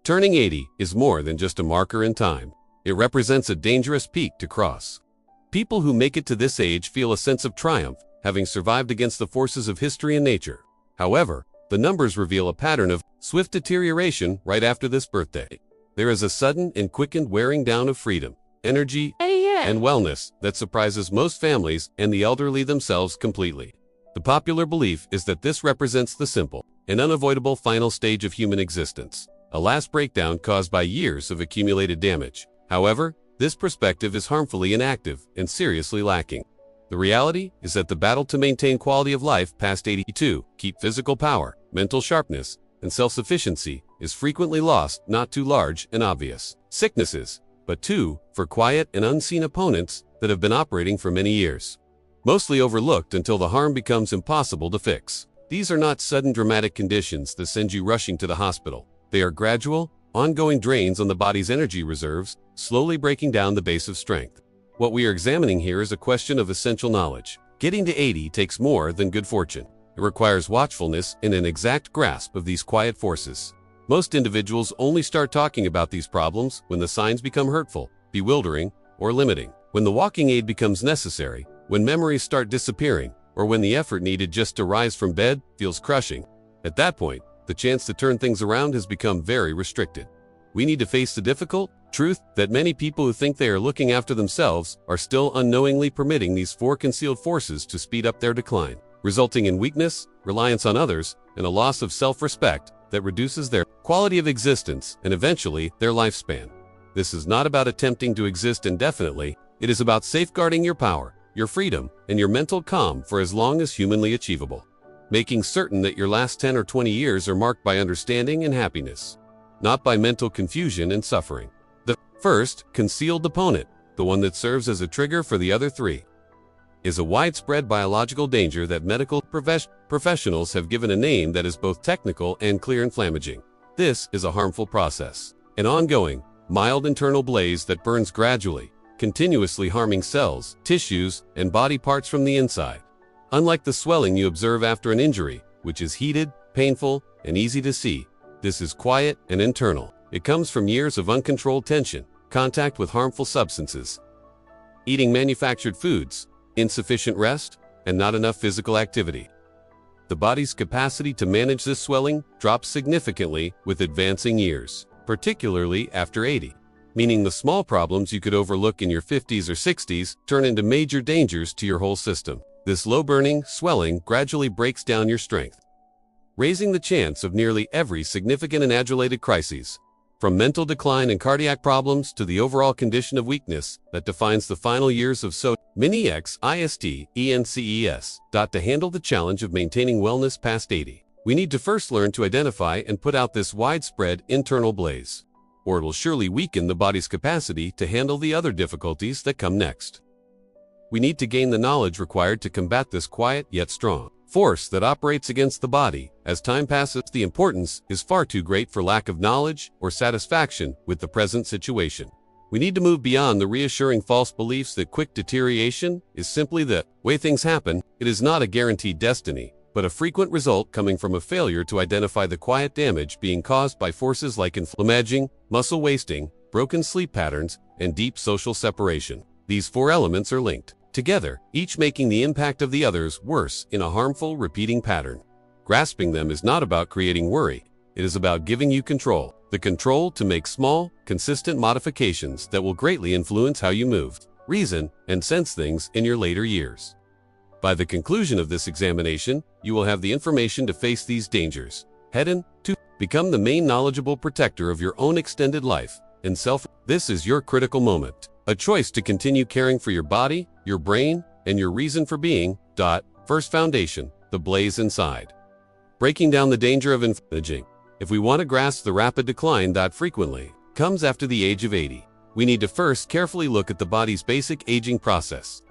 Turning 80 is more than just a marker in time. It represents a dangerous peak to cross. People who make it to this age feel a sense of triumph, having survived against the forces of history and nature. However, the numbers reveal a pattern of swift deterioration right after this birthday. There is a sudden and quickened wearing down of freedom, energy, and wellness that surprises most families and the elderly themselves completely. The popular belief is that this represents the simple and unavoidable final stage of human existence, a last breakdown caused by years of accumulated damage. However, this perspective is harmfully inactive and seriously lacking. The reality is that the battle to maintain quality of life past 82, keep physical power, mental sharpness, and self-sufficiency is frequently lost not to large and obvious sicknesses, but for quiet and unseen opponents that have been operating for many years, mostly overlooked until the harm becomes impossible to fix. These are not sudden dramatic conditions that send you rushing to the hospital. They are gradual, ongoing drains on the body's energy reserves, slowly breaking down the base of strength. What we are examining here is a question of essential knowledge. Getting to 80 takes more than good fortune. It requires watchfulness and an exact grasp of these quiet forces. Most individuals only start talking about these problems when the signs become hurtful, bewildering, or limiting. When the walking aid becomes necessary, when memories start disappearing, or when the effort needed just to rise from bed feels crushing. At that point, the chance to turn things around has become very restricted. We need to face the difficult truth that many people who think they are looking after themselves are still unknowingly permitting these four concealed forces to speed up their decline, resulting in weakness, reliance on others, and a loss of self-respect that reduces their quality of existence and eventually their lifespan. This is not about attempting to exist indefinitely. It is about safeguarding your power, your freedom, and your mental calm for as long as humanly achievable, making certain that your last 10 or 20 years are marked by understanding and happiness, not by mental confusion and suffering. The first concealed opponent, the one that serves as a trigger for the other three, is a widespread biological danger that medical professionals have given a name that is both technical and clear: inflammaging. This is a harmful process, an ongoing, mild internal blaze that burns gradually, continuously harming cells, tissues, and body parts from the inside. Unlike the swelling you observe after an injury, which is heated, painful, and easy to see, this is quiet and internal. It comes from years of uncontrolled tension, contact with harmful substances, eating manufactured foods, insufficient rest, and not enough physical activity. The body's capacity to manage this swelling drops significantly with advancing years, particularly after 80, meaning the small problems you could overlook in your 50s or 60s turn into major dangers to your whole system. This low-burning swelling gradually breaks down your strength, raising the chance of nearly every significant and age-related crises, from mental decline and cardiac problems to the overall condition of weakness that defines the final years of many ENCES. To handle the challenge of maintaining wellness past 80, we need to first learn to identify and put out this widespread internal blaze, or it will surely weaken the body's capacity to handle the other difficulties that come next. We need to gain the knowledge required to combat this quiet yet strong force that operates against the body. As time passes, the importance is far too great for lack of knowledge or satisfaction with the present situation. We need to move beyond the reassuring false beliefs that quick deterioration is simply the way things happen. It is not a guaranteed destiny, but a frequent result coming from a failure to identify the quiet damage being caused by forces like inflammaging, muscle wasting, broken sleep patterns, and deep social separation. These four elements are linked together, each making the impact of the others worse in a harmful, repeating pattern. Grasping them is not about creating worry. It is about giving you control, the control to make small, consistent modifications that will greatly influence how you move, reason, and sense things in your later years. By the conclusion of this examination, you will have the information to face these dangers, head on to become the main knowledgeable protector of your own extended life and self. This is your critical moment, a choice to continue caring for your body, your brain, and your reason for being. First foundation, the blaze inside. Breaking down the danger of inflammaging. If we want to grasp the rapid decline that frequently comes after the age of 80, we need to first carefully look at the body's basic aging process,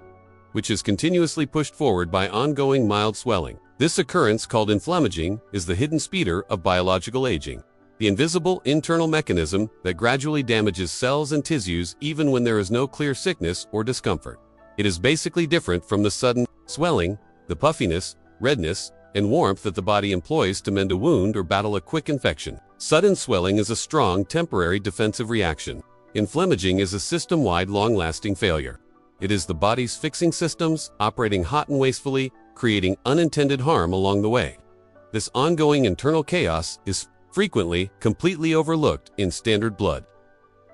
which is continuously pushed forward by ongoing mild swelling. This occurrence, called inflammaging, is the hidden speeder of biological aging, the invisible internal mechanism that gradually damages cells and tissues even when there is no clear sickness or discomfort. It is basically different from the sudden swelling, the puffiness, redness, and warmth that the body employs to mend a wound or battle a quick infection. Sudden swelling is a strong, temporary defensive reaction. Inflammaging is a system-wide, long-lasting failure. It is the body's fixing systems operating hot and wastefully, creating unintended harm along the way. This ongoing internal chaos is frequently completely overlooked in standard blood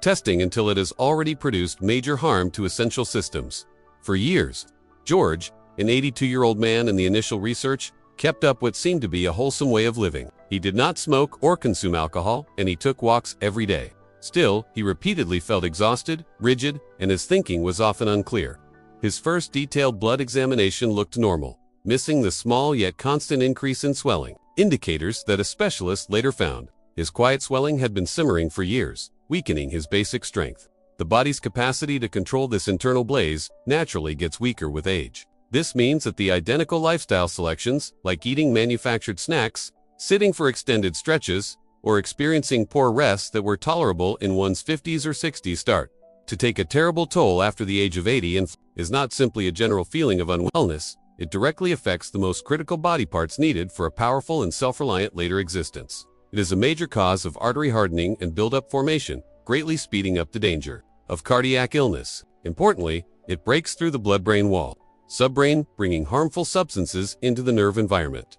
testing until it has already produced major harm to essential systems. For years, George, an 82-year-old man in the initial research, kept up what seemed to be a wholesome way of living. He did not smoke or consume alcohol, and he took walks every day. Still, he repeatedly felt exhausted, rigid, and his thinking was often unclear. His first detailed blood examination looked normal, missing the small yet constant increase in swelling, indicators that a specialist later found. His quiet swelling had been simmering for years, weakening his basic strength. The body's capacity to control this internal blaze naturally gets weaker with age. This means that the identical lifestyle selections, like eating manufactured snacks, sitting for extended stretches, or experiencing poor rest that were tolerable in one's 50s or 60s start to take a terrible toll after the age of 80 and is not simply a general feeling of unwellness. It directly affects the most critical body parts needed for a powerful and self-reliant later existence. It is a major cause of artery hardening and buildup formation, greatly speeding up the danger of cardiac illness. Importantly, it breaks through the blood-brain wall, subbrain, bringing harmful substances into the nerve environment,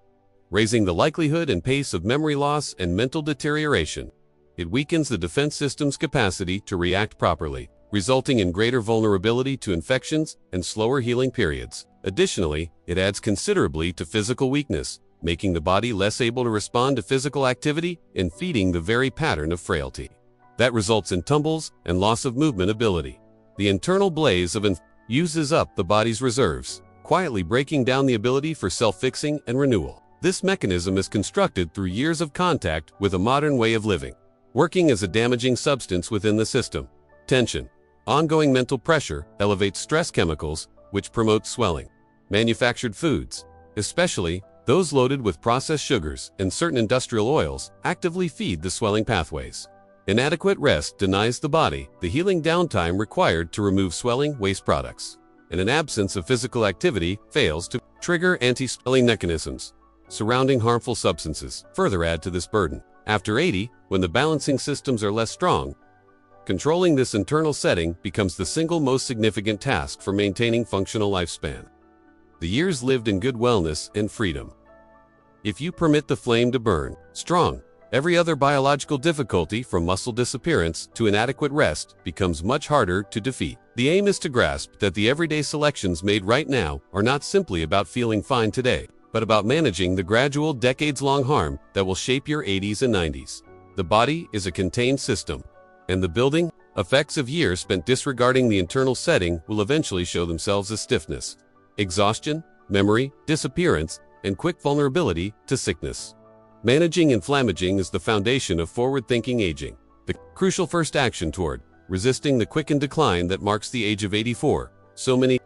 raising the likelihood and pace of memory loss and mental deterioration. It weakens the defense system's capacity to react properly, resulting in greater vulnerability to infections and slower healing periods. Additionally, it adds considerably to physical weakness, making the body less able to respond to physical activity and feeding the very pattern of frailty that results in tumbles and loss of movement ability. The internal blaze of uses up the body's reserves, quietly breaking down the ability for self-fixing and renewal. This mechanism is constructed through years of contact with a modern way of living, working as a damaging substance within the system. Tension. Ongoing mental pressure elevates stress chemicals, which promote swelling. Manufactured foods, especially those loaded with processed sugars and certain industrial oils, actively feed the swelling pathways. Inadequate rest denies the body the healing downtime required to remove swelling waste products, and an absence of physical activity fails to trigger anti-swelling mechanisms. Surrounding harmful substances further add to this burden. After 80, when the balancing systems are less strong, controlling this internal setting becomes the single most significant task for maintaining functional lifespan. The years lived in good wellness and freedom. If you permit the flame to burn strong, every other biological difficulty from muscle disappearance to inadequate rest becomes much harder to defeat. The aim is to grasp that the everyday selections made right now are not simply about feeling fine today, but about managing the gradual decades-long harm that will shape your 80s and 90s. The body is a contained system, and the building effects of years spent disregarding the internal setting will eventually show themselves as stiffness, exhaustion, memory, disappearance, and quick vulnerability to sickness. Managing inflammaging is the foundation of forward-thinking aging, the crucial first action toward resisting the quickened decline that marks the age of 84.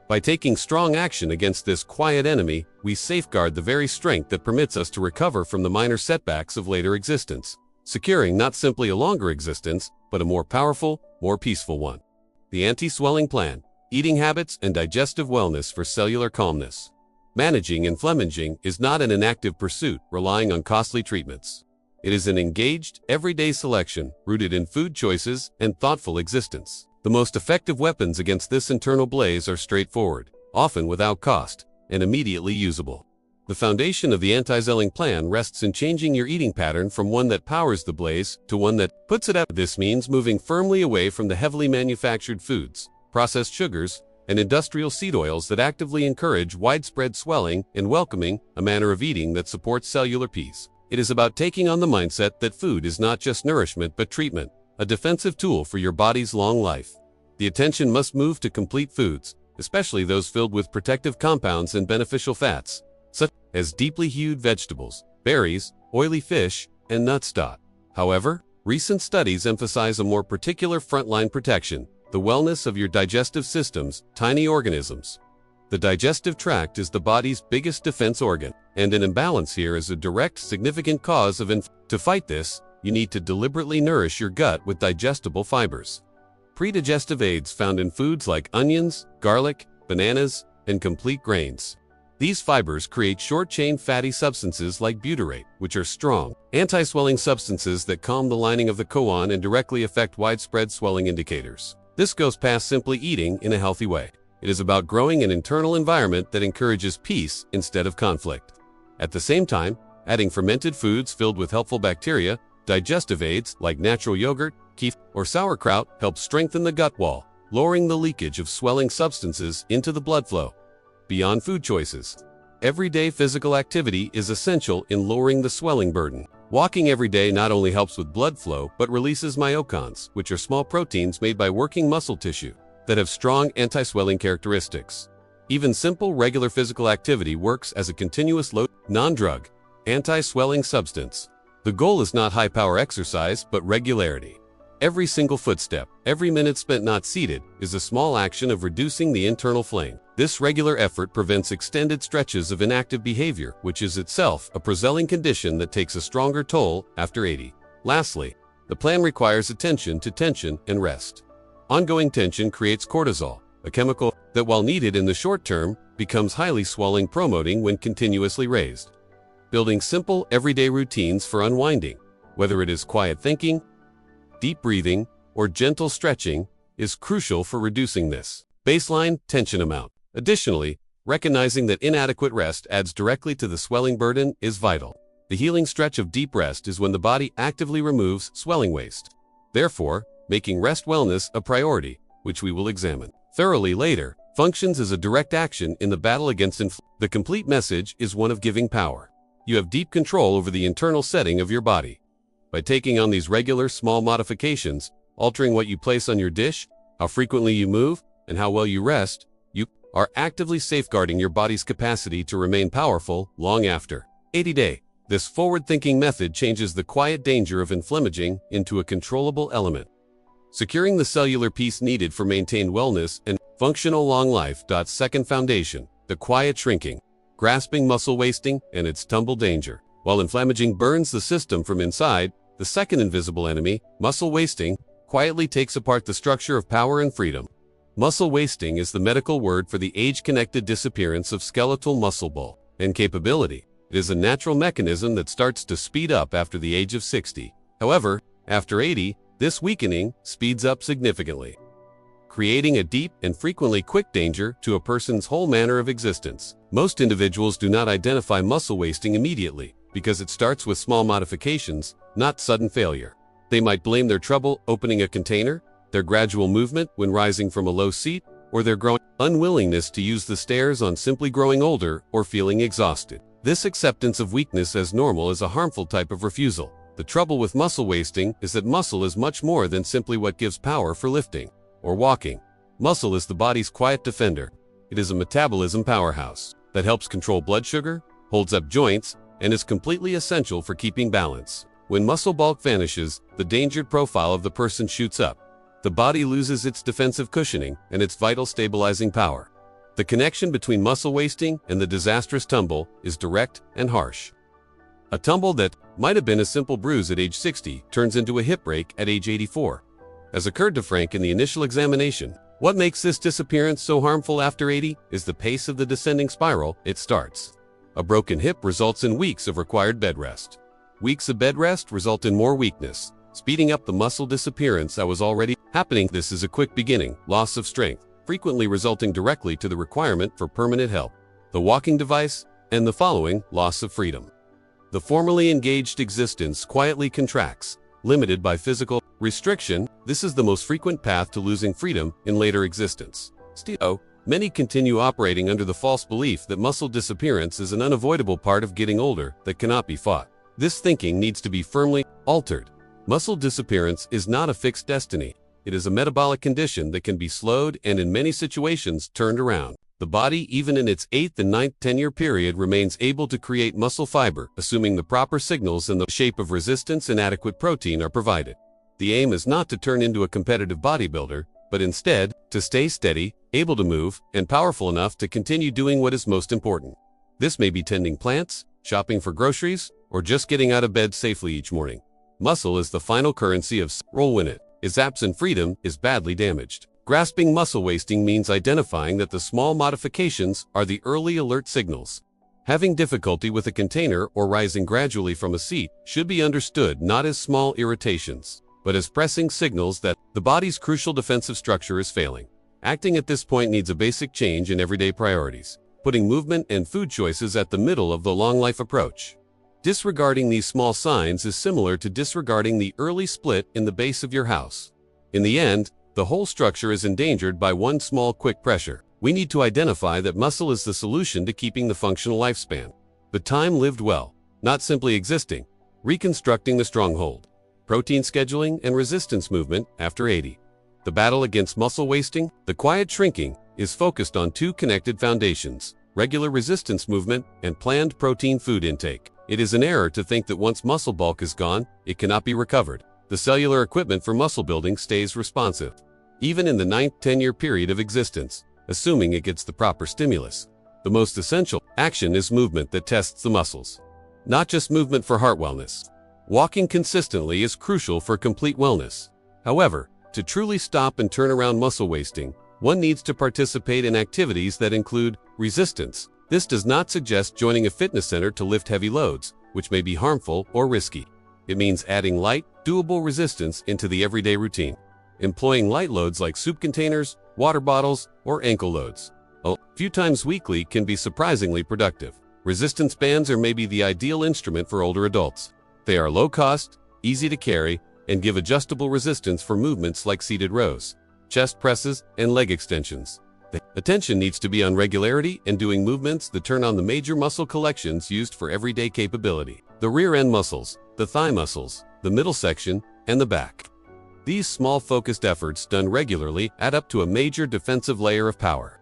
By taking strong action against this quiet enemy, we safeguard the very strength that permits us to recover from the minor setbacks of later existence, securing not simply a longer existence, but a more powerful, more peaceful one. The anti-swelling plan, eating habits and digestive wellness for cellular calmness. Managing inflammaging is not an inactive pursuit relying on costly treatments. It is an engaged, everyday selection rooted in food choices and thoughtful existence. The most effective weapons against this internal blaze are straightforward, often without cost, and immediately usable. The foundation of the anti-swelling plan rests in changing your eating pattern from one that powers the blaze to one that puts it out. This means moving firmly away from the heavily manufactured foods, processed sugars, and industrial seed oils that actively encourage widespread swelling and welcoming a manner of eating that supports cellular peace. It is about taking on the mindset that food is not just nourishment but treatment, a defensive tool for your body's long life. The attention must move to complete foods, especially those filled with protective compounds and beneficial fats, such as deeply hued vegetables, berries, oily fish, and nuts. However, recent studies emphasize a more particular frontline protection: the wellness of your digestive system's tiny organisms. The digestive tract is the body's biggest defense organ, and an imbalance here is a direct, significant cause of To fight this, you need to deliberately nourish your gut with digestible fibers. Predigestive aids found in foods like onions, garlic, bananas, and complete grains. These fibers create short-chain fatty substances like butyrate, which are strong, anti-swelling substances that calm the lining of the colon and directly affect widespread swelling indicators. This goes past simply eating in a healthy way. It is about growing an internal environment that encourages peace instead of conflict. At the same time, adding fermented foods filled with helpful bacteria, digestive aids like natural yogurt, kefir, or sauerkraut help strengthen the gut wall, lowering the leakage of swelling substances into the blood flow. Beyond food choices, everyday physical activity is essential in lowering the swelling burden. Walking every day not only helps with blood flow, but releases myokines, which are small proteins made by working muscle tissue that have strong anti-swelling characteristics. Even simple, regular physical activity works as a continuous low, non-drug, anti-swelling substance. The goal is not high-power exercise, but regularity. Every single footstep, every minute spent not seated, is a small action of reducing the internal flame. This regular effort prevents extended stretches of inactive behavior, which is itself a prozelling condition that takes a stronger toll after 80. Lastly, the plan requires attention to tension and rest. Ongoing tension creates cortisol, a chemical that, while needed in the short term, becomes highly swelling, promoting when continuously raised. Building simple, everyday routines for unwinding, whether it is quiet thinking, deep breathing, or gentle stretching, is crucial for reducing this baseline tension amount. Additionally, recognizing that inadequate rest adds directly to the swelling burden is vital. The healing stretch of deep rest is when the body actively removes swelling waste. Therefore, making rest wellness a priority, which we will examine thoroughly later, functions as a direct action in the battle against inflammation. The complete message is one of giving power. You have deep control over the internal setting of your body. By taking on these regular, small modifications, altering what you place on your dish, how frequently you move, and how well you rest, you are actively safeguarding your body's capacity to remain powerful long after 80-day. This forward-thinking method changes the quiet danger of inflammaging into a controllable element, securing the cellular peace needed for maintained wellness and functional long life. Second foundation, the quiet shrinking, grasping muscle wasting and its tumble danger. While inflammaging burns the system from inside, the second invisible enemy, muscle wasting, quietly takes apart the structure of power and freedom. Muscle wasting is the medical word for the age-connected disappearance of skeletal muscle bulk and capability. It is a natural mechanism that starts to speed up after the age of 60. However, after 80, this weakening speeds up significantly, creating a deep and frequently quick danger to a person's whole manner of existence. Most individuals do not identify muscle wasting immediately, because it starts with small modifications, not sudden failure. They might blame their trouble opening a container, their gradual movement when rising from a low seat, or their growing unwillingness to use the stairs on simply growing older or feeling exhausted. This acceptance of weakness as normal is a harmful type of refusal. The trouble with muscle wasting is that muscle is much more than simply what gives power for lifting or walking. Muscle is the body's quiet defender. It is a metabolism powerhouse that helps control blood sugar, holds up joints, and is completely essential for keeping balance. When muscle bulk vanishes, the dangered profile of the person shoots up. The body loses its defensive cushioning and its vital stabilizing power. The connection between muscle wasting and the disastrous tumble is direct and harsh. A tumble that might have been a simple bruise at age 60 turns into a hip break at age 84. As occurred to Frank in the initial examination, what makes this disappearance so harmful after 80 is the pace of the descending spiral it starts. A broken hip results in weeks of required bed rest. Weeks of bed rest result in more weakness, speeding up the muscle disappearance that was already happening. This is a quick beginning, loss of strength, frequently resulting directly to the requirement for permanent help, the walking device, and the following, loss of freedom. The formerly engaged existence quietly contracts, limited by physical restriction. This is the most frequent path to losing freedom in later existence. Still, many continue operating under the false belief that muscle disappearance is an unavoidable part of getting older that cannot be fought. This thinking needs to be firmly altered. Muscle disappearance is not a fixed destiny. It is a metabolic condition that can be slowed and in many situations turned around. The body, even in its 8th and 9th 10-year period, remains able to create muscle fiber, assuming the proper signals in the shape of resistance and adequate protein are provided. The aim is not to turn into a competitive bodybuilder, but instead, to stay steady, able to move, and powerful enough to continue doing what is most important. This may be tending plants, shopping for groceries, or just getting out of bed safely each morning. Muscle is the final currency of roll when it is absent. Freedom is badly damaged. Grasping muscle wasting means identifying that the small modifications are the early alert signals. Having difficulty with a container or rising gradually from a seat should be understood not as small irritations, but as pressing signals that the body's crucial defensive structure is failing. Acting at this point needs a basic change in everyday priorities, putting movement and food choices at the middle of the long life approach. Disregarding these small signs is similar to disregarding the early split in the base of your house. In the end, the whole structure is endangered by one small quick pressure. We need to identify that muscle is the solution to keeping the functional lifespan. The time lived well, not simply existing. Reconstructing the stronghold. Protein scheduling and resistance movement after 80. The battle against muscle wasting, the quiet shrinking, is focused on two connected foundations: regular resistance movement and planned protein food intake. It is an error to think that once muscle bulk is gone, it cannot be recovered. The cellular equipment for muscle building stays responsive, even in the 9th 10-year period of existence, assuming it gets the proper stimulus. The most essential action is movement that tests the muscles, not just movement for heart wellness. Walking consistently is crucial for complete wellness. However, to truly stop and turn around muscle wasting, one needs to participate in activities that include resistance. This does not suggest joining a fitness center to lift heavy loads, which may be harmful or risky. It means adding light, doable resistance into the everyday routine. Employing light loads like soup containers, water bottles, or ankle loads a few times weekly can be surprisingly productive. Resistance bands are maybe the ideal instrument for older adults. They are low cost, easy to carry, and give adjustable resistance for movements like seated rows, chest presses, and leg extensions. The attention needs to be on regularity and doing movements that turn on the major muscle collections used for everyday capability: the rear end muscles, the thigh muscles, the middle section, and the back. These small focused efforts done regularly add up to a major defensive layer of power.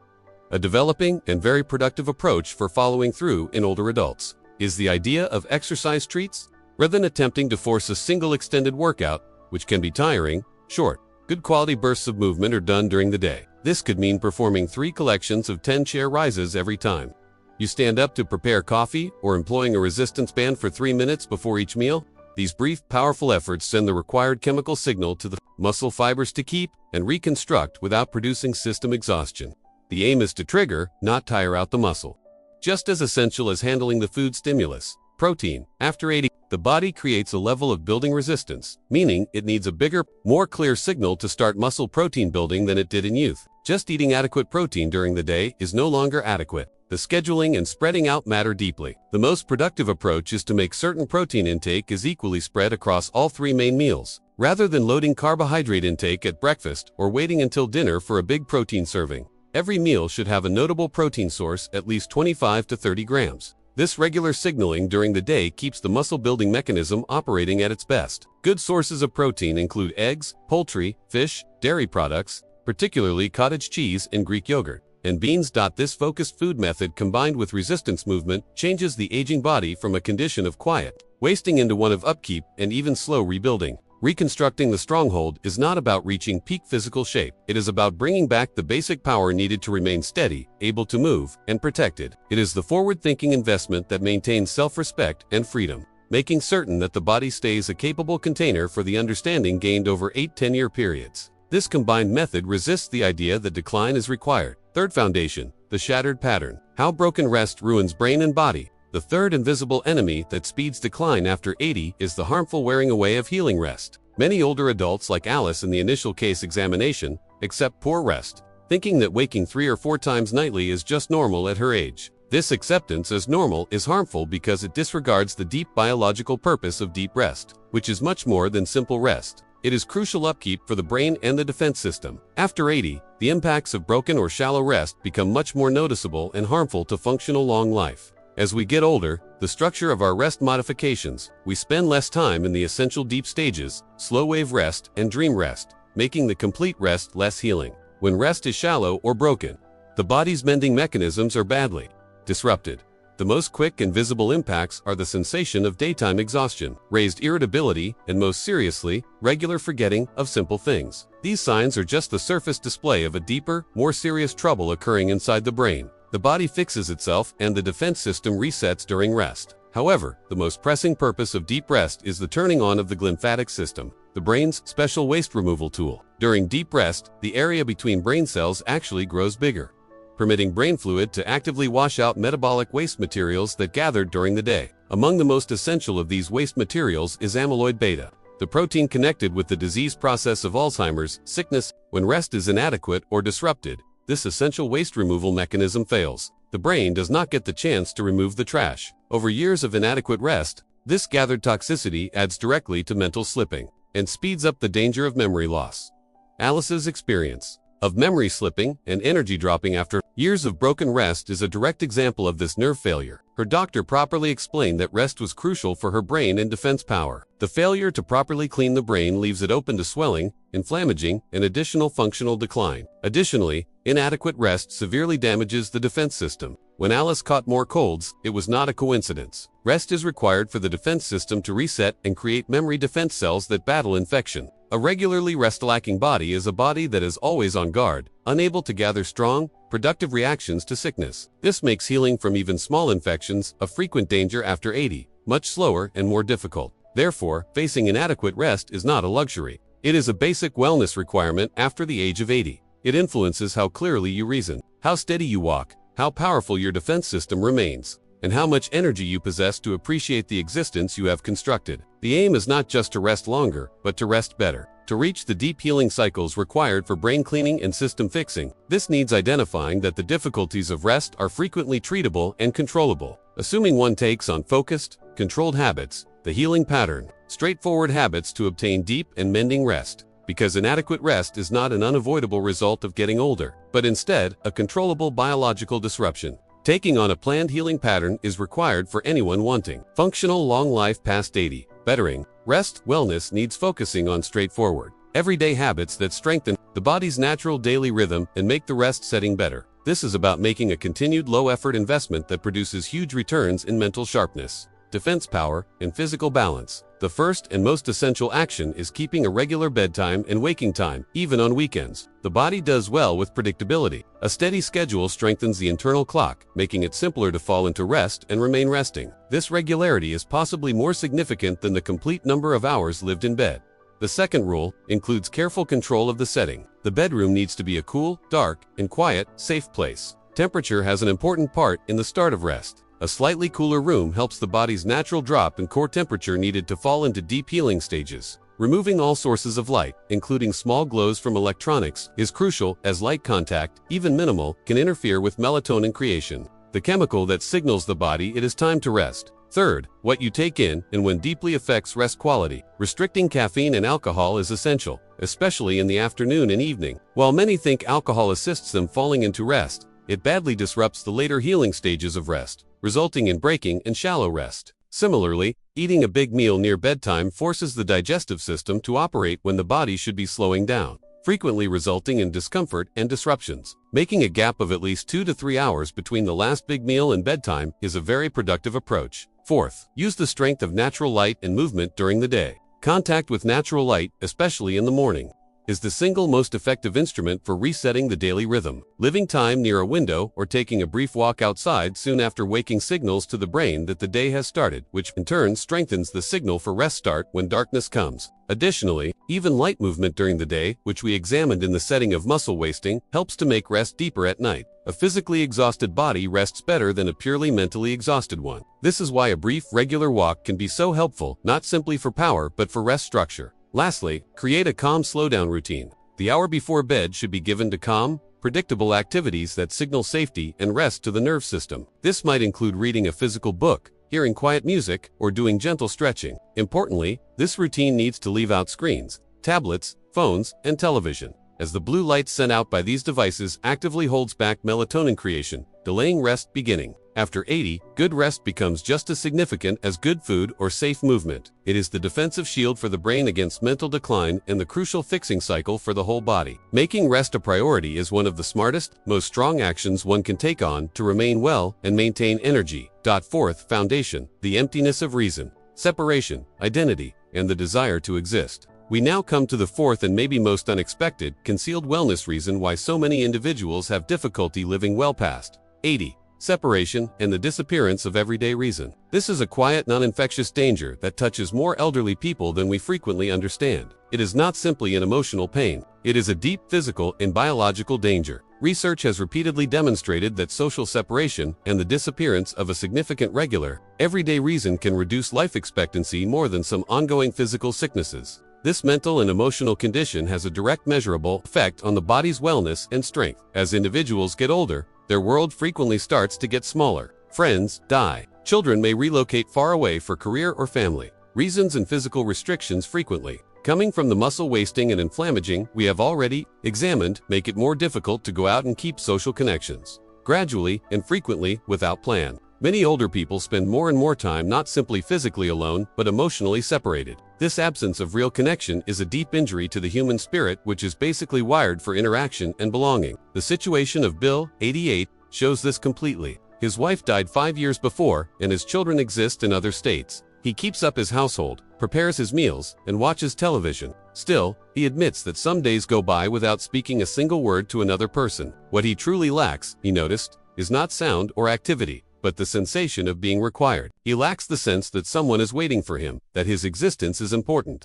A developing and very productive approach for following through in older adults is the idea of exercise treats. Rather than attempting to force a single extended workout, which can be tiring, short, good quality bursts of movement are done during the day. This could mean performing 3 collections of 10 chair rises every time you stand up to prepare coffee, or employing a resistance band for 3 minutes before each meal. These brief, powerful efforts send the required chemical signal to the muscle fibers to keep and reconstruct without producing system exhaustion. The aim is to trigger, not tire out the muscle. Just as essential as handling the food stimulus, protein, after 80, the body creates a level of building resistance, meaning it needs a bigger, more clear signal to start muscle protein building than it did in youth. Just eating adequate protein during the day is no longer adequate. The scheduling and spreading out matter deeply. The most productive approach is to make certain protein intake is equally spread across all 3 main meals, rather than loading carbohydrate intake at breakfast or waiting until dinner for a big protein serving. Every meal should have a notable protein source, at least 25 to 30 grams. This regular signaling during the day keeps the muscle-building mechanism operating at its best. Good sources of protein include eggs, poultry, fish, dairy products, particularly cottage cheese and Greek yogurt, and beans. This focused food method combined with resistance movement changes the aging body from a condition of quiet wasting into one of upkeep and even slow rebuilding. Reconstructing the stronghold is not about reaching peak physical shape. It is about bringing back the basic power needed to remain steady, able to move, and protected. It is the forward-thinking investment that maintains self-respect and freedom, making certain that the body stays a capable container for the understanding gained over 8 10-year periods. This combined method resists the idea that decline is required. Third foundation, the shattered pattern. How broken rest ruins brain and body. The third invisible enemy that speeds decline after 80 is the harmful wearing away of healing rest. Many older adults, like Alice in the initial case examination, accept poor rest, thinking that waking 3 or 4 times nightly is just normal at her age. This acceptance as normal is harmful because it disregards the deep biological purpose of deep rest, which is much more than simple rest. It is crucial upkeep for the brain and the defense system. After 80, the impacts of broken or shallow rest become much more noticeable and harmful to functional long life. As we get older, the structure of our rest modifications, we spend less time in the essential deep stages, slow wave rest and dream rest, making the complete rest less healing. When rest is shallow or broken, the body's mending mechanisms are badly disrupted. The most quick and visible impacts are the sensation of daytime exhaustion, raised irritability, and most seriously, regular forgetting of simple things. These signs are just the surface display of a deeper, more serious trouble occurring inside the brain. The body fixes itself and the defense system resets during rest. However, the most pressing purpose of deep rest is the turning on of the glymphatic system, the brain's special waste removal tool. During deep rest, the area between brain cells actually grows bigger, permitting brain fluid to actively wash out metabolic waste materials that gathered during the day. Among the most essential of these waste materials is amyloid beta, the protein connected with the disease process of Alzheimer's sickness. When rest is inadequate or disrupted, this essential waste removal mechanism fails. The brain does not get the chance to remove the trash. Over years of inadequate rest, this gathered toxicity adds directly to mental slipping and speeds up the danger of memory loss. Alice's experience of memory slipping and energy dropping after years of broken rest is a direct example of this nerve failure. Her doctor properly explained that rest was crucial for her brain and defense power. The failure to properly clean the brain leaves it open to swelling, inflammation, and additional functional decline. Additionally, inadequate rest severely damages the defense system. When Alice caught more colds, it was not a coincidence. Rest is required for the defense system to reset and create memory defense cells that battle infection. A regularly rest-lacking body is a body that is always on guard, unable to gather strong, productive reactions to sickness. This makes healing from even small infections a frequent danger after 80, much slower and more difficult. Therefore, facing inadequate rest is not a luxury. It is a basic wellness requirement after the age of 80. It influences how clearly you reason, how steady you walk, how powerful your defense system remains, and how much energy you possess to appreciate the existence you have constructed. The aim is not just to rest longer, but to rest better. To reach the deep healing cycles required for brain cleaning and system fixing, this needs identifying that the difficulties of rest are frequently treatable and controllable. Assuming one takes on focused, controlled habits, the healing pattern, straightforward habits to obtain deep and mending rest. Because inadequate rest is not an unavoidable result of getting older, but instead a controllable biological disruption. Taking on a planned healing pattern is required for anyone wanting functional long life past 80. Bettering rest wellness needs focusing on straightforward, everyday habits that strengthen the body's natural daily rhythm and make the rest setting better. This is about making a continued low-effort investment that produces huge returns in mental sharpness, defense power, and physical balance. The first and most essential action is keeping a regular bedtime and waking time, even on weekends. The body does well with predictability. A steady schedule strengthens the internal clock, making it simpler to fall into rest and remain resting. This regularity is possibly more significant than the complete number of hours lived in bed. The second rule includes careful control of the setting. The bedroom needs to be a cool, dark, and quiet, safe place. Temperature has an important part in the start of rest. A slightly cooler room helps the body's natural drop in core temperature needed to fall into deep healing stages. Removing all sources of light, including small glows from electronics, is crucial as light contact, even minimal, can interfere with melatonin creation, the chemical that signals the body it is time to rest. Third, what you take in and when deeply affects rest quality. Restricting caffeine and alcohol is essential, especially in the afternoon and evening. While many think alcohol assists them falling into rest, it badly disrupts the later healing stages of rest, resulting in breaking and shallow rest. Similarly, eating a big meal near bedtime forces the digestive system to operate when the body should be slowing down, frequently resulting in discomfort and disruptions. Making a gap of at least 2 to 3 hours between the last big meal and bedtime is a very productive approach. Fourth, use the strength of natural light and movement during the day. Contact with natural light, especially in the morning, is the single most effective instrument for resetting the daily rhythm. Living time near a window or taking a brief walk outside soon after waking signals to the brain that the day has started, which in turn strengthens the signal for rest start when darkness comes. Additionally, even light movement during the day, which we examined in the setting of muscle wasting, helps to make rest deeper at night. A physically exhausted body rests better than a purely mentally exhausted one. This is why a brief, regular walk can be so helpful, not simply for power but for rest structure. Lastly, create a calm slowdown routine. The hour before bed should be given to calm, predictable activities that signal safety and rest to the nerve system. This might include reading a physical book, hearing quiet music, or doing gentle stretching. Importantly, this routine needs to leave out screens, tablets, phones, and television, as the blue light sent out by these devices actively holds back melatonin creation, delaying rest beginning. After 80, good rest becomes just as significant as good food or safe movement. It is the defensive shield for the brain against mental decline and the crucial fixing cycle for the whole body. Making rest a priority is one of the smartest, most strong actions one can take on to remain well and maintain energy. Fourth, foundation, the emptiness of reason, separation, identity, and the desire to exist. We now come to the fourth and maybe most unexpected, concealed wellness reason why so many individuals have difficulty living well past 80. Separation and the disappearance of everyday reason. This is a quiet, non-infectious danger that touches more elderly people than we frequently understand. It is not simply an emotional pain. It is a deep physical and biological danger. Research has repeatedly demonstrated that social separation and the disappearance of a significant regular, everyday reason can reduce life expectancy more than some ongoing physical sicknesses. This mental and emotional condition has a direct measurable effect on the body's wellness and strength. As individuals get older, their world frequently starts to get smaller. Friends die. Children may relocate far away for career or family. Reasons and physical restrictions frequently coming from the muscle wasting and inflammaging we have already examined make it more difficult to go out and keep social connections. Gradually and frequently without plan. Many older people spend more and more time not simply physically alone, but emotionally separated. This absence of real connection is a deep injury to the human spirit, which is basically wired for interaction and belonging. The situation of Bill, 88, shows this completely. His wife died 5 years before, and his children exist in other states. He keeps up his household, prepares his meals, and watches television. Still, he admits that some days go by without speaking a single word to another person. What he truly lacks, he noticed, is not sound or activity, but the sensation of being required. He lacks the sense that someone is waiting for him, that his existence is important.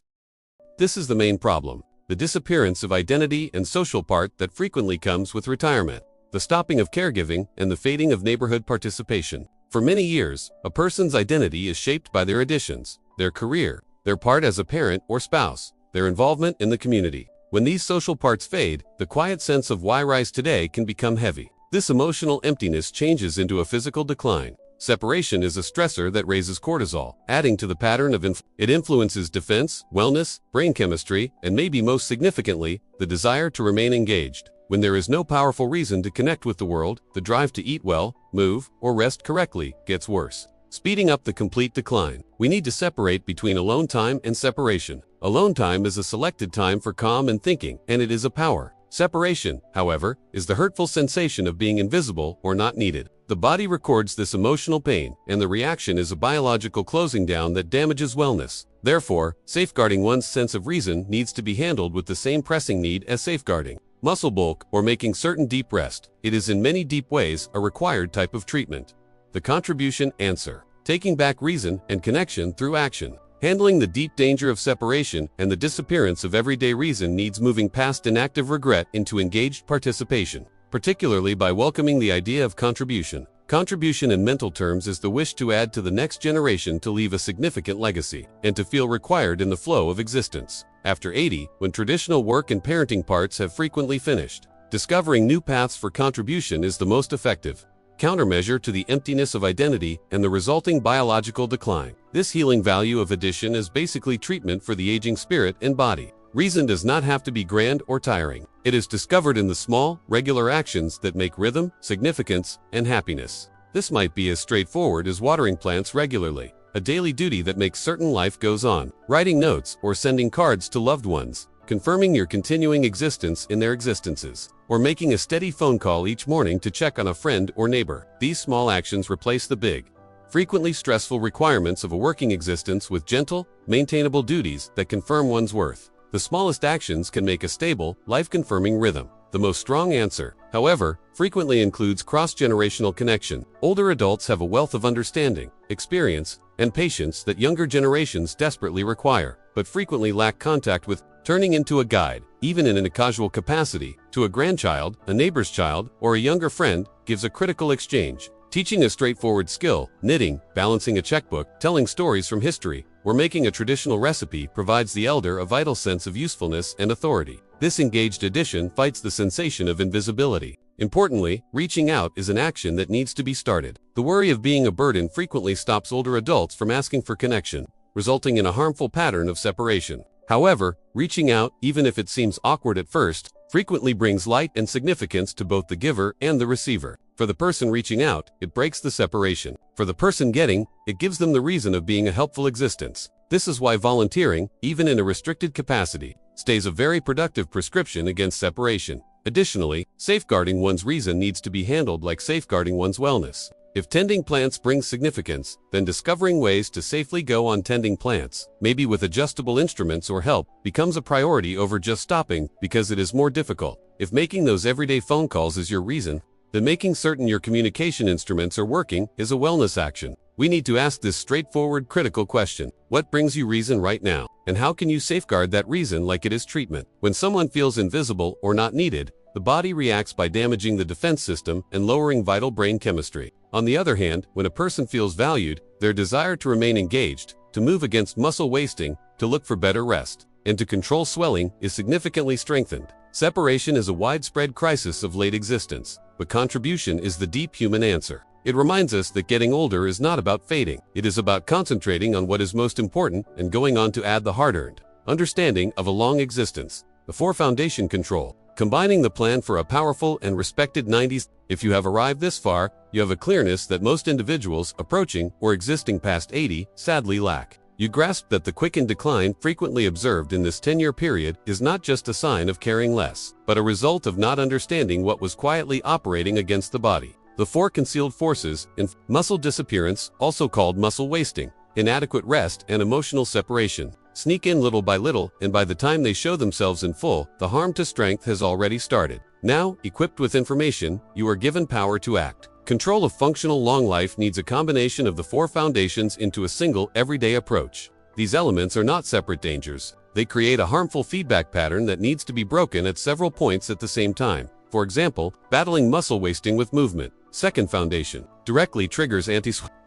This is the main problem, the disappearance of identity and social part that frequently comes with retirement, the stopping of caregiving, and the fading of neighborhood participation. For many years, a person's identity is shaped by their additions, their career, their part as a parent or spouse, their involvement in the community. When these social parts fade, the quiet sense of why rise today can become heavy. This emotional emptiness changes into a physical decline. Separation is a stressor that raises cortisol, adding to the pattern of it influences defense, wellness, brain chemistry, and maybe most significantly, the desire to remain engaged. When there is no powerful reason to connect with the world, the drive to eat well, move, or rest correctly gets worse, speeding up the complete decline. We need to separate between alone time and separation. Alone time is a selected time for calm and thinking, and it is a power. Separation, however, is the hurtful sensation of being invisible or not needed. The body records this emotional pain, and the reaction is a biological closing down that damages wellness. Therefore, safeguarding one's sense of reason needs to be handled with the same pressing need as safeguarding muscle bulk or making certain deep rest. It is in many deep ways a required type of treatment. The contribution answer. Taking back reason and connection through action. Handling the deep danger of separation and the disappearance of everyday reason needs moving past inactive regret into engaged participation, particularly by welcoming the idea of contribution. Contribution in mental terms is the wish to add to the next generation, to leave a significant legacy, and to feel required in the flow of existence. After 80, when traditional work and parenting parts have frequently finished, discovering new paths for contribution is the most effective countermeasure to the emptiness of identity and the resulting biological decline. This healing value of addition is basically treatment for the aging spirit and body. Reason does not have to be grand or tiring. It is discovered in the small, regular actions that make rhythm, significance, and happiness. This might be as straightforward as watering plants regularly, a daily duty that makes certain life goes on, writing notes or sending cards to loved ones, confirming your continuing existence in their existences, or making a steady phone call each morning to check on a friend or neighbor. These small actions replace the big, frequently stressful requirements of a working existence with gentle, maintainable duties that confirm one's worth. The smallest actions can make a stable, life-confirming rhythm. The most strong answer, however, frequently includes cross-generational connection. Older adults have a wealth of understanding, experience, and patience that younger generations desperately require, but frequently lack contact with. Turning into a guide, even in a casual capacity, to a grandchild, a neighbor's child, or a younger friend, gives a critical exchange. Teaching a straightforward skill, knitting, balancing a checkbook, telling stories from history, or making a traditional recipe provides the elder a vital sense of usefulness and authority. This engaged addition fights the sensation of invisibility. Importantly, reaching out is an action that needs to be started. The worry of being a burden frequently stops older adults from asking for connection, resulting in a harmful pattern of separation. However, reaching out, even if it seems awkward at first, frequently brings light and significance to both the giver and the receiver. For the person reaching out, it breaks the separation. For the person getting, it gives them the reason of being a helpful existence. This is why volunteering, even in a restricted capacity, stays a very productive prescription against separation. Additionally, safeguarding one's reason needs to be handled like safeguarding one's wellness. If tending plants brings significance, then discovering ways to safely go on tending plants, maybe with adjustable instruments or help, becomes a priority over just stopping because it is more difficult. If making those everyday phone calls is your reason, then making certain your communication instruments are working is a wellness action. we need to ask this straightforward critical question. What brings you reason right now? And how can you safeguard that reason like it is treatment? When someone feels invisible or not needed, the body reacts by damaging the defense system and lowering vital brain chemistry. On the other hand, when a person feels valued, their desire to remain engaged, to move against muscle wasting, to look for better rest, and to control swelling is significantly strengthened. Separation is a widespread crisis of late existence, but contribution is the deep human answer. It reminds us that getting older is not about fading. It is about concentrating on what is most important and going on to add the hard-earned understanding of a long existence. The 4 foundation control, combining the plan for a powerful and respected 90s. If you have arrived this far, you have a clearness that most individuals approaching or existing past 80 sadly lack. You grasp that the quickened decline frequently observed in this 10-year period is not just a sign of caring less, but a result of not understanding what was quietly operating against the body. The 4 concealed forces in muscle disappearance, also called muscle wasting, inadequate rest, and emotional separation, sneak in little by little, and by the time they show themselves in full, the harm to strength has already started. Now, equipped with information, you are given power to act. Control of functional long life needs a combination of the 4 foundations into a single, everyday approach. These elements are not separate dangers. They create a harmful feedback pattern that needs to be broken at several points at the same time. For example, battling muscle wasting with movement. Second foundation, directly triggers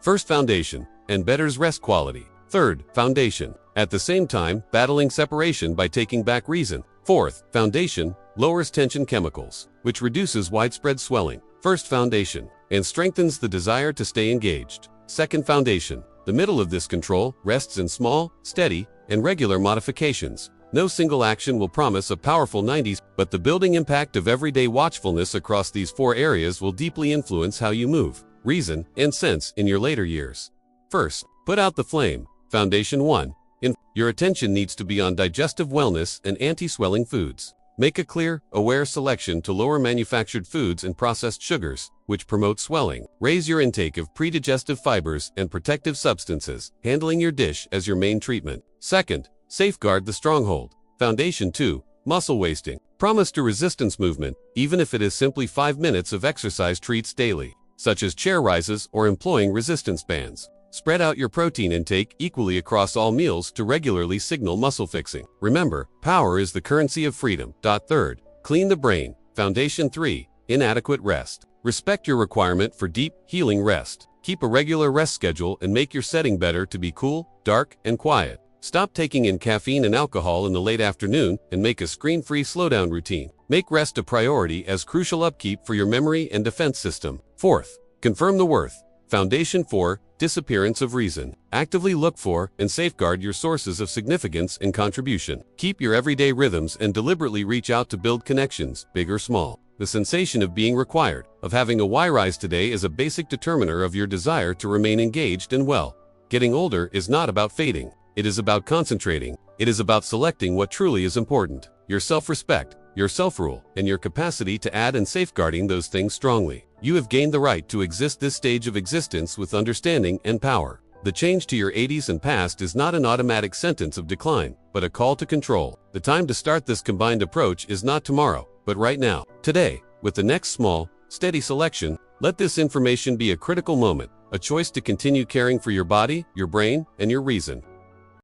First foundation, and betters rest quality. Third foundation, at the same time, battling separation by taking back reason. Fourth foundation, lowers tension chemicals, which reduces widespread swelling. First foundation, and strengthens the desire to stay engaged. Second foundation, the middle of this control, rests in small, steady, and regular modifications. No single action will promise a powerful 90s, but the building impact of everyday watchfulness across these 4 areas will deeply influence how you move, reason, and sense in your later years. First, put out the flame. Foundation 1. Your attention needs to be on digestive wellness and anti-swelling foods. Make a clear, aware selection to lower manufactured foods and processed sugars, which promote swelling. Raise your intake of predigestive fibers and protective substances, handling your dish as your main treatment. Second, safeguard the stronghold. Foundation 2. Muscle wasting. Promise to resistance movement, even if it is simply 5 minutes of exercise treats daily, such as chair rises or employing resistance bands. Spread out your protein intake equally across all meals to regularly signal muscle fixing. Remember, power is the currency of freedom. Third, clean the brain. Foundation 3. Inadequate rest. Respect your requirement for deep, healing rest. Keep a regular rest schedule and make your setting better to be cool, dark, and quiet. Stop taking in caffeine and alcohol in the late afternoon and make a screen-free slowdown routine. Make rest a priority as crucial upkeep for your memory and defense system. Fourth, confirm the worth. Foundation 4. Disappearance of reason. Actively look for and safeguard your sources of significance and contribution. Keep your everyday rhythms and deliberately reach out to build connections, big or small. The sensation of being required, of having a why rise today is a basic determiner of your desire to remain engaged and well. Getting older is not about fading. It is about concentrating. It is about selecting what truly is important. Your self-respect, your self-rule, and your capacity to add and safeguarding those things strongly. You have gained the right to exist this stage of existence with understanding and power. The change to your 80s and past is not an automatic sentence of decline, but a call to control. The time to start this combined approach is not tomorrow, but right now. Today, with the next small, steady selection, let this information be a critical moment, a choice to continue caring for your body, your brain, and your reason.